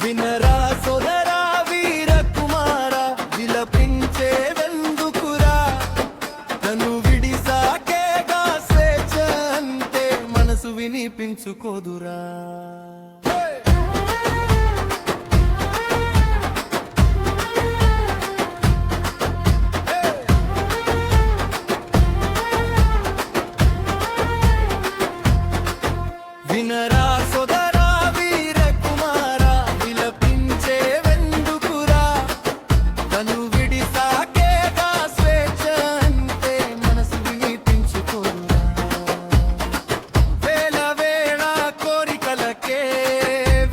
వినరా సోదరా వీర కుమార విలపించే వెందుకురా తను విడిసాకేగా స్వేచ్ఛ అంటే మనసు వినిపించుకోదురా వినరా సోదరా వీర కుమార విలపించే వెందుకురా తను విడిసాకేగా స్వేచ్ఛ అంటే మనసు వినిపించుకోదురా వేల వేళ కోరికలకే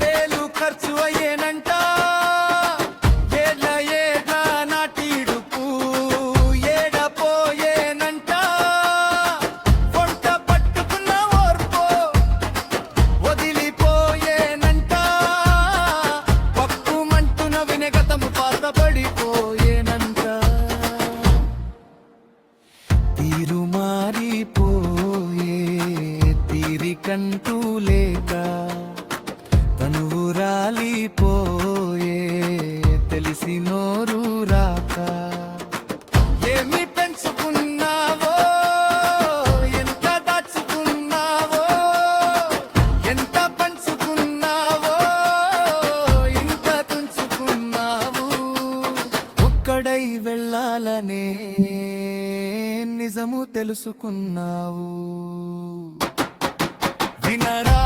వేలు ఖర్చు అయ్యేనంట ఏడ్ల ఏడ్ల నాటిడుపు ఏడపోయేనంట పొంట పట్టుకున్న ఓర్పో వదిలిపోయేనంట పక్కుమంటున వినగతము పాతబడిపోయేనంట తీరు మారిపోయే తీరికంటూ లేక తనువు రాలిపోయే తెలిసి నోరు రాక ఏమి పెంచుకున్నావో ఎంత దాచుకున్నావో ఎంత పంచుకున్నావో ఇంత తుంచుకున్నావు ఒక్కడై వెళ్ళాలనే నిజము తెలుసుకున్నావు వినరా